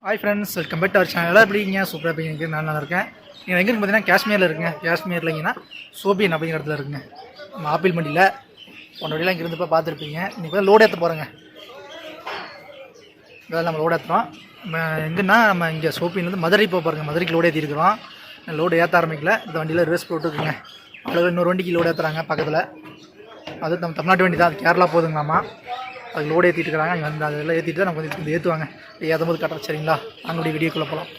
Hi friends, welcome back to our channel. எல்லாம் எப்படிங்க? சூப்பராக இருப்பீங்க. நான் நல்லா இருக்கேன். நீங்கள் எங்கே பார்த்தீங்கன்னா காஷ்மீரில் இருக்குங்க. காஷ்மீர்லங்கன்னா சோபியன் அப்படிங்கிற இடத்துல இருக்குங்க. நம்ம ஆப்பிள் மண்டியில் போன வழியெலாம் இங்கேருந்து போய் பார்த்துருப்பீங்க. இன்றைக்கி லோடு ஏற்ற போகிறோங்க. இதில் நம்ம லோடு ஏற்றுறோம். எங்கன்னா நம்ம இங்கே சோபின்லேருந்து மதுரை போக பாருங்கள். மதுரைக்கு லோடு ஏற்றிருக்கிறோம். லோடு ஏற்ற ஆரம்பிக்கல. இந்த வண்டியில் ரிவர்ஸ் போட்டுருக்குங்க. அவ்வளோ இன்னொரு வண்டிக்கு லோடு ஏற்றுறாங்க பக்கத்தில். அது நம்ம தமிழ்நாட்டு வண்டி தான். அது கேரளா போகுதுங்களாமா. அது லோடு ஏற்றிட்டு இருக்கிறாங்க. அங்கே வந்து அதெல்லாம் ஏற்றிட்டு தான் நம்ம கொஞ்சம் ஏற்றுவாங்க. ஏற்றும் போது கட்டுறோம். சரிங்களா? அங்களுடைய வீடியோக்குள்ளே போகலாம்.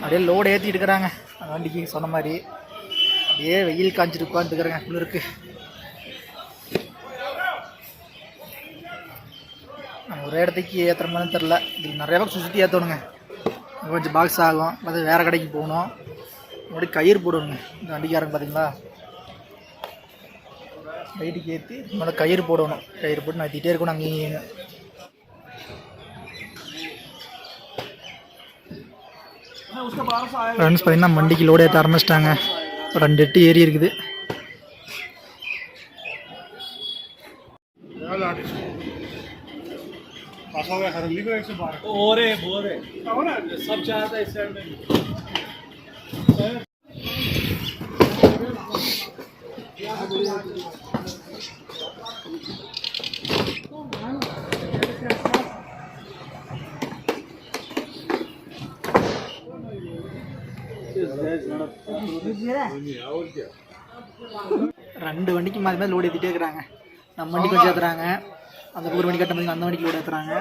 அப்படியே லோடு ஏற்றிட்டு இருக்கிறாங்க. அந்த வண்டிக்கு சொன்ன மாதிரி அப்படியே வெயில் காஞ்சிட்டு உட்காந்துருக்குறேங்க. குளிருக்கு நம்ம ஒரே இடத்துக்கு ஏற்றுற மாதிரி தெரில. இது நிறைய பக்கம் சுற்றி ஏற்றணுங்க. கொஞ்சம் பாக்ஸ் ஆகும். பார்த்து வேறு கடைக்கு போகணும். அப்படி கயிறு போடணுங்க. இந்த வண்டிக்காரங்க பார்த்தீங்களா, லைட்டுக்கு ஏற்றி நம்மளோட கயிறு போடணும். கயிறு போட்டு நத்திட்டே இருக்கணும் அங்கேயும். ஃப்ரெண்ட்ஸ் பார்த்தீங்கன்னா வண்டிக்கு லோடு ஏற்ற ஆரம்பிச்சிட்டாங்க. ஒரு 2 எட்டு ஏறி இருக்குது. ரெண்டு வண்டிக்கு மாதிரி மாதிரி லோடு ஏற்றிட்டே இருக்கிறாங்க. நம்ம வண்டி கொஞ்சம் ஏற்றுறாங்க. அந்த ஒரு வண்டி கட்ட மாதிரி அந்த வண்டிக்கு லோடு ஏற்றுறாங்க.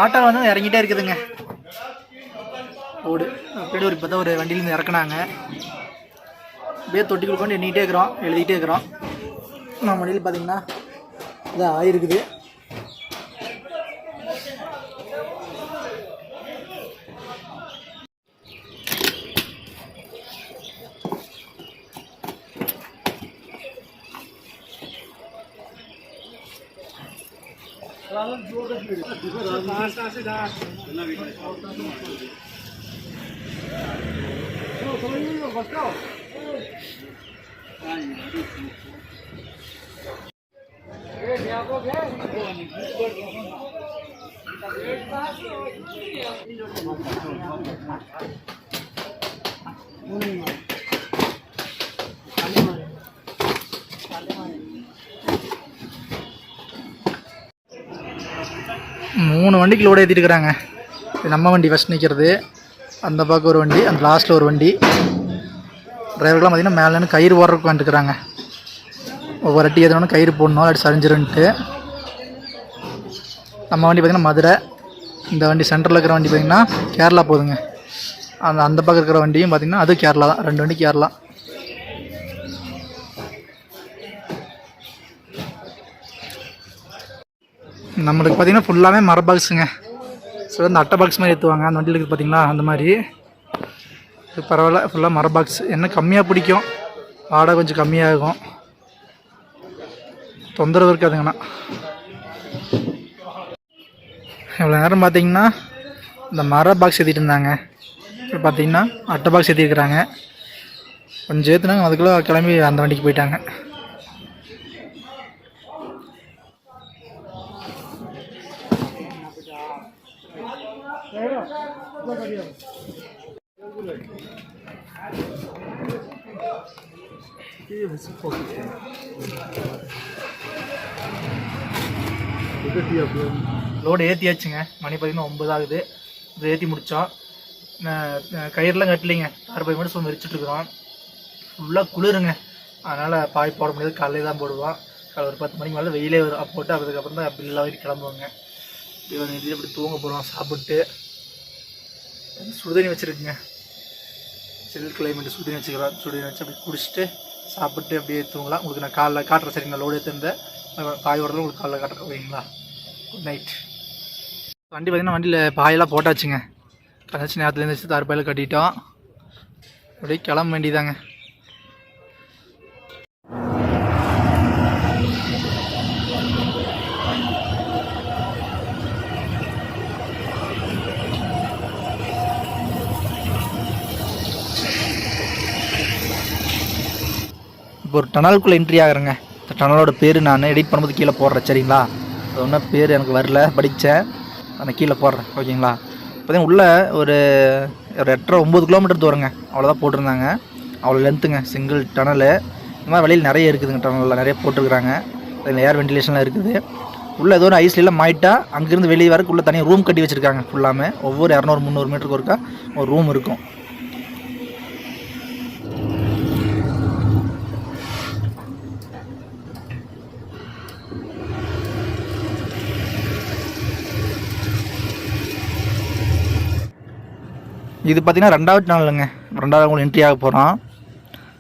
ஆட்டோ வந்து இறங்கிட்டே இருக்குதுங்க லோடு. அப்படியே ஒரு இப்போ தான் ஒரு வண்டியிலேருந்து இறக்குனாங்க. அப்படியே தொட்டிக்குள் கொண்டு எண்ணிக்கிட்டே இருக்கிறோம், எழுதிக்கிட்டே இருக்கிறோம். நம்ம வண்டியில் பார்த்தீங்கன்னா இதாக ஆயிருக்குது. மூணு வண்டிக்கு லோடு ஏற்றிட்டு இருக்கிறாங்க. நம்ம வண்டி ஃபஸ்ட் நிற்கிறது. அந்த பக்கம் ஒரு வண்டி, அந்த லாஸ்ட்டில் ஒரு வண்டி. டிரைவருக்குலாம் பார்த்திங்கன்னா மேலேன்னு கயிறு ஓடுறதுக்கு வந்துருக்குறாங்க. ஒவ்வொரு அட்டி ஏற்றணும் கயிறு போடணும், அப்படி சரிஞ்சிருன்ட்டு. நம்ம வண்டி பார்த்திங்கன்னா மதுரை. இந்த வண்டி சென்டரில் இருக்கிற வண்டி பார்த்திங்கன்னா கேரளா போகுதுங்க. அந்த பக்கம் இருக்கிற வண்டியும் பார்த்திங்கன்னா அது கேரளா தான். 2 வண்டி கேரளா. நம்மளுக்கு பார்த்திங்கன்னா ஃபுல்லாகவே மர பாக்ஸுங்க. ஸோ அந்த அட்டை பாக்ஸ் மாதிரி ஏற்றுவாங்க. அந்த வண்டியில் இருக்குது பார்த்திங்களா, அந்த மாதிரி. இது பரவாயில்ல, ஃபுல்லாக மர பாக்ஸ். என்ன கம்மியாக பிடிக்கும், வாடகை கொஞ்சம் கம்மியாகும், தொந்தரவு இருக்காதுங்கண்ணா. இவ்வளோ நேரம் பார்த்திங்கன்னா இந்த மர பாக்ஸ் ஏற்றிட்டு இருந்தாங்க. இப்போ பார்த்திங்கன்னா அட்டை பாக்ஸ் ஏற்றிருக்கிறாங்க. கொஞ்சம் ஏற்றுனாங்க, அதுக்குள்ளே கிளம்பி அந்த வண்டிக்கு போயிட்டாங்க. லோடு ஏற்றியாச்சுங்க. மணி பார்த்திங்கன்னா 9 ஆகுது. இது ஏற்றி முடித்தோம். கயிறுலாம் கட்டலைங்க. போய் மட்டும் சும்மா விரிச்சிட்ருக்குறோம். ஃபுல்லாக குளிருங்க. அதனால் பாய் போட முடியாது. காலையில் தான் போடுவோம். காலை ஒரு 10 மணிக்கு மேலே வெயிலே வரும். போட்டு அதுக்கப்புறம் தான் பில்லாக வரைக்கும் கிளம்புவாங்க. இப்படி தூங்க போகிறோம். சாப்பிட்டு சுடுதண்ணி வச்சுருக்குங்க. சில் கிளைமேட்டு சுடுதண்ணி வச்சுக்கிறோம். சுடுதண்ணி வச்சு அப்படி குடிச்சிட்டு சாப்பிட்டு அப்படியே தூங்கலாம். உங்களுக்கு நான் காலைல காட்டுறேன். சரிங்களா? லோடு ஏற்றிருந்த பாய் ஓடுறது உங்களுக்கு காலைல காட்டுறேன். ஓகேங்களா? Good night. வண்டி பார்த்திங்கன்னா வண்டியில் பாயெல்லாம் போட்டாச்சுங்க. கழிச்சு நேரத்துலேருந்து வச்சு தார்பாயில் கட்டிட்டோம். அப்படியே கிளம்ப வேண்டியதாங்க. இப்போ ஒரு டனலுக்குள்ளே என்ட்ரி ஆகிறேங்க. இந்த டனலோட பேர் நான் எடிட் பண்ணும்போது கீழே போடுறேன் சரிங்களா. அது ஒன்றும் பேர் எனக்கு வரல, படித்தேன், நான் கீழே போடுறேன் ஓகேங்களா. இப்போதான் உள்ளே ஒரு 8-9 கிலோமீட்டர் தூரங்க அவ்வளோதான் போட்டிருந்தாங்க. அவ்வளோ லென்த்துங்க சிங்கிள் டனலு. இந்த மாதிரி வெளியில் நிறைய இருக்குதுங்க, டனலில் நிறைய போட்டிருக்குறாங்க. அதில் ஏர் வென்டிலேஷன்லாம் இருக்குது. உள்ளே ஏதோ ஒரு ஐஸ்லாம் மாயிட்டா அங்கேருந்து வெளியே வரக்கு உள்ளே தனியாக ரூம் கட்டி வச்சுருக்காங்க. ஃபுல்லாமே ஒவ்வொரு 200-300 மீட்டருக்கு ஒருக்கா ஒரு ரூம் இருக்கும். இது பார்த்திங்கன்னா 2வது டனலுங்க. 2வது உங்களுக்கு என்ட்ரி ஆக போகிறோம்.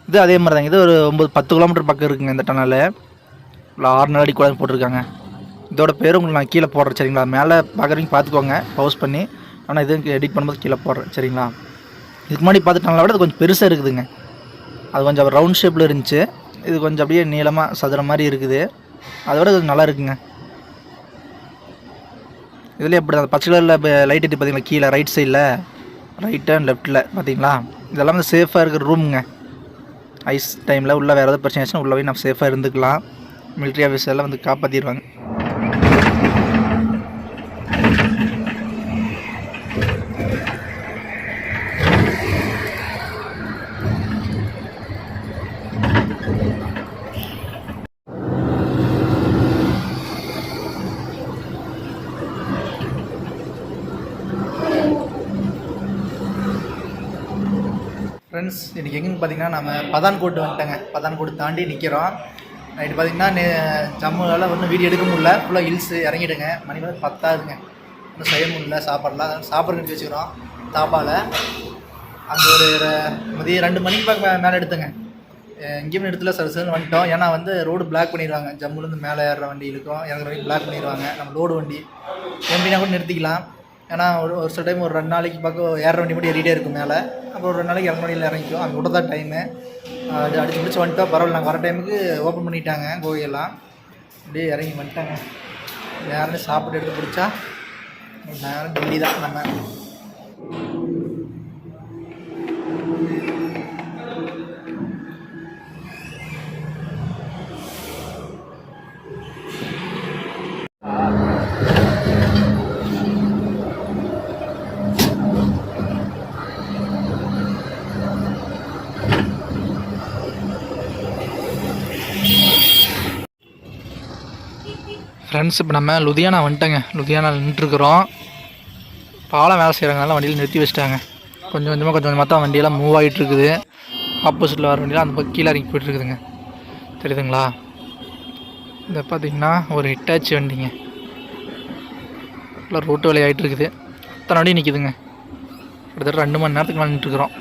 இது அதே மாதிரி தாங்க. இது ஒரு 9-10 கிலோமீட்டர் பக்கம் இருக்குங்க இந்த டனலு. இல்லை 6 அடி கூட போட்டிருக்காங்க. இதோட பேர் உங்களுக்கு நான் கீழே போடுறேன் சரிங்களா. மேலே பார்க்குறீங்க பார்த்துக்கோங்க பவுஸ் பண்ணி. ஆனால் இது எடிட் பண்ணும்போது கீழே போடுறேன் சரிங்களா. இதுக்கு முன்னாடி பார்த்து டனலை விட அது கொஞ்சம் பெருசாக இருக்குதுங்க. அது கொஞ்சம் ரவுண்ட் ஷேப்பில் இருந்துச்சு. இது கொஞ்சம் அப்படியே நீளமாக சதுர மாதிரி இருக்குது. அதை விட கொஞ்சம் நல்லா இருக்குங்க. இதில் எப்படி அந்த பச்சை கலரில் லைட் எட்டி பார்த்தீங்களா கீழே ரைட் சைடில், ரைட் அண்ட் லெஃப்ட்டில் பார்த்தீங்களா. இதெல்லாம் வந்து சேஃபாக இருக்கிற ரூமுங்க. ஐஸ் டைமில் உள்ளே வேறு ஏதாவது பிரச்சனை ஆச்சுன்னா உள்ளே போய் நம்ம சேஃபாக இருந்துக்கலாம். மிலிட்ரி ஆஃபீஸர்லாம் வந்து காப்பாற்றிடுவாங்க. ஃப்ரெண்ட்ஸ் இன்றைக்கி எங்கேன்னு பார்த்தீங்கன்னா நம்ம பதான்கோட் வந்துட்டேங்க. பதான்கோட் தாண்டி நிற்கிறோம். நைட்டு பார்த்தீங்கன்னா ஜம்முவில் ஒன்றும் வீடியோ எடுக்க முடியல. ஃபுல்லாக ஹில்ஸு இறங்கிடுங்க. மணி வந்து 10 ஆகுதுங்க. ஒன்றும் செய்ய முடியல சாப்பாடெலாம். சாப்பாடு எடுத்து வச்சுக்கிறோம் தாப்பால். அங்கே ஒரு மதியம் 2 மணிக்கு மேலே எடுத்துங்க. எங்கேயுமே இடத்துல சர்ன்னு வந்துட்டோம். ஏன்னா வந்து ரோடு பிளாக் பண்ணிடுவாங்க. ஜம்முலேருந்து மேலே ஏறுற வண்டி இருக்கும், இறங்குற வண்டி பிளாக் பண்ணிடுவாங்க. நம்ம லோடு வண்டி எப்படின்னா கூட நிறுத்திக்கலாம். ஏன்னா ஒரு சில டைம் ஒரு 2 நாளைக்கு பக்கம் ஏற வண்டி மட்டும் ஏறிட்டே இருக்கும் மேலே. அப்புறம் ஒரு 2 நாளைக்கு இறங்க வண்டியில் இறங்கிக்கும். அங்கே விட தான் டைமு. அது அடிச்சு முடிச்சு வந்துட்டோம். பரவாயில்ல, நாங்கள் வர டைமுக்கு ஓப்பன் பண்ணிட்டாங்க கோயிலெல்லாம். அப்படியே இறங்கி வந்துட்டாங்க. நேரம் சாப்பிட்டு எடுத்து பிடிச்சா நேரம் டெல்லி தான் நம்ம. ஃப்ரெண்ட்ஸ் இப்போ நம்ம லுதியானா வந்துட்டேங்க. லுதியானாவில் நின்றுருக்குறோம். பாலம் வேலை செய்கிறாங்கனால வண்டியில் நிறுத்தி வச்சுட்டாங்க. கொஞ்சம் கொஞ்சமாக தான் வண்டியெல்லாம் மூவ் ஆகிட்டு இருக்குது. ஆப்போசிட்டில் வர வண்டியெலாம் அந்த பக்கம் கீழே இறங்கி போய்ட்டுருக்குதுங்க. தெரியுதுங்களா. இதை பார்த்திங்கன்னா ஒரு ஹிட்டாச்சி வண்டிங்க. ஃபுல்லாக ரோட்டு வேலை ஆகிட்டு இருக்குது. அத்தனை வண்டி நிற்கிதுங்க. கிட்டத்தட்ட 2 மணி நேரத்துக்கு மேலே நின்றுருக்குறோம்.